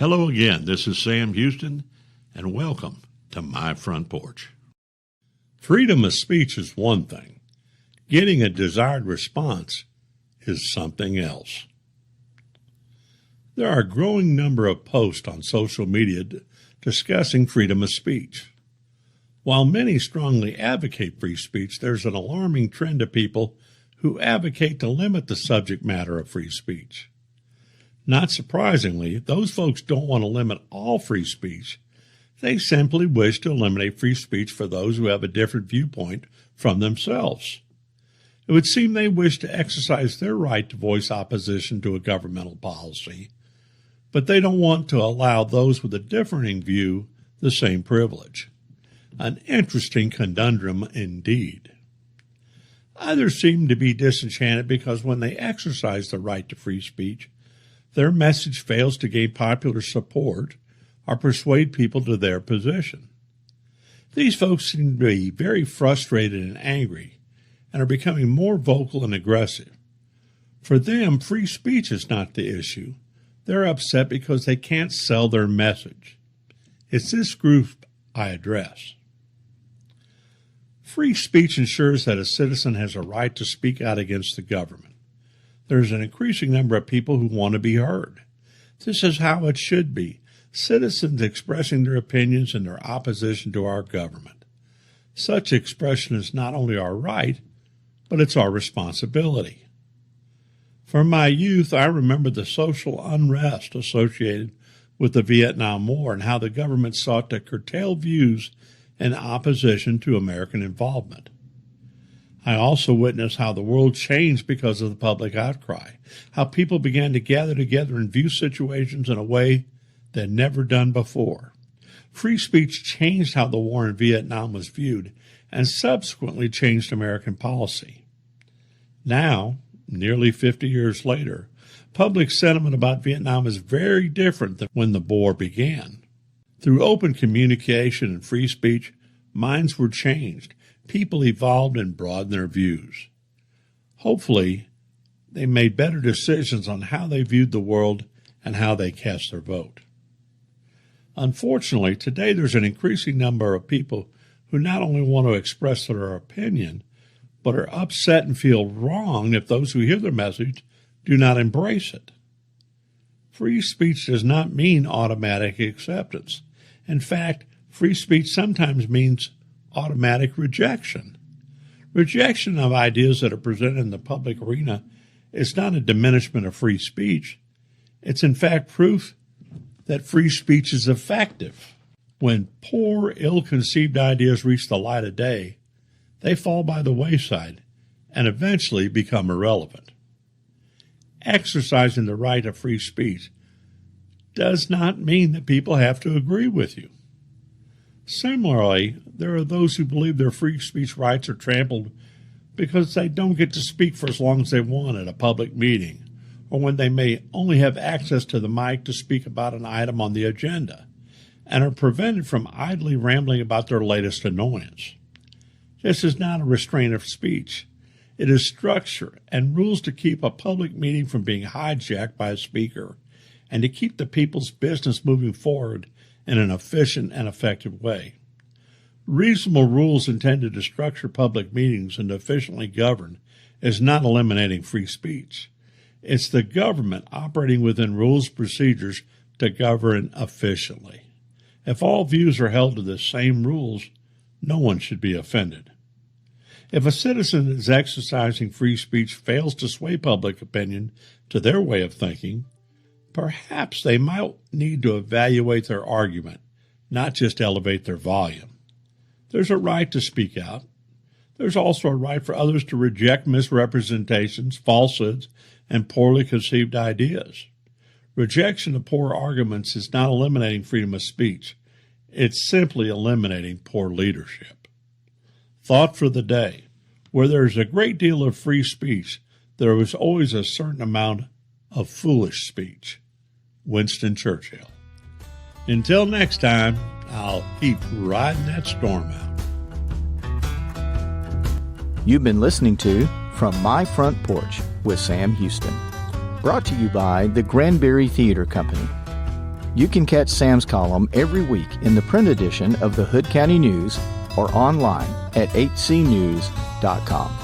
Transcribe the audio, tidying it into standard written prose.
Hello again, this is Sam Houston, and welcome to My Front Porch. Freedom of speech is one thing. Getting a desired response is something else. There are a growing number of posts on social media discussing freedom of speech. While many strongly advocate free speech, there's an alarming trend of people who advocate to limit the subject matter of free speech. Not surprisingly, those folks don't want to limit all free speech. They simply wish to eliminate free speech for those who have a different viewpoint from themselves. It would seem they wish to exercise their right to voice opposition to a governmental policy, but they don't want to allow those with a differing view the same privilege. An interesting conundrum indeed. Others seem to be disenchanted because when they exercise the right to free speech, their message fails to gain popular support or persuade people to their position. These folks seem to be very frustrated and angry and are becoming more vocal and aggressive. For them, free speech is not the issue. They're upset because they can't sell their message. It's this group I address. Free speech ensures that a citizen has a right to speak out against the government. There's an increasing number of people who want to be heard. This is how it should be. Citizens expressing their opinions and their opposition to our government. Such expression is not only our right, but it's our responsibility. From my youth, I remember the social unrest associated with the Vietnam War and how the government sought to curtail views in opposition to American involvement. I also witnessed how the world changed because of the public outcry, how people began to gather together and view situations in a way they'd never done before. Free speech changed how the war in Vietnam was viewed and subsequently changed American policy. Now, nearly 50 years later, public sentiment about Vietnam is very different than when the war began. Through open communication and free speech, minds were changed. People evolved and broadened their views. Hopefully, they made better decisions on how they viewed the world and how they cast their vote. Unfortunately, today there's an increasing number of people who not only want to express their opinion, but are upset and feel wronged if those who hear their message do not embrace it. Free speech does not mean automatic acceptance. In fact, free speech sometimes means automatic rejection. Rejection of ideas that are presented in the public arena is not a diminishment of free speech. It's in fact proof that free speech is effective. When poor, ill-conceived ideas reach the light of day, they fall by the wayside and eventually become irrelevant. Exercising the right of free speech does not mean that people have to agree with you. Similarly, there are those who believe their free speech rights are trampled because they don't get to speak for as long as they want at a public meeting, or when they may only have access to the mic to speak about an item on the agenda, and are prevented from idly rambling about their latest annoyance. This is not a restraint of speech. It is structure and rules to keep a public meeting from being hijacked by a speaker and to keep the people's business moving forward in an efficient and effective way. Reasonable rules intended to structure public meetings and to efficiently govern is not eliminating free speech. It's the government operating within rules and procedures to govern efficiently. If all views are held to the same rules, no one should be offended. If a citizen that is exercising free speech fails to sway public opinion to their way of thinking, perhaps they might need to evaluate their argument, not just elevate their volume. There's a right to speak out. There's also a right for others to reject misrepresentations, falsehoods, and poorly conceived ideas. Rejection of poor arguments is not eliminating freedom of speech. It's simply eliminating poor leadership. Thought for the day. Where there is a great deal of free speech, there is always a certain amount of foolish speech. Winston Churchill. Until next time, I'll keep riding that storm out. You've been listening to From My Front Porch with Sam Houston. Brought to you by the Granbury Theater Company. You can catch Sam's column every week in the print edition of the Hood County News or online at hcnews.com.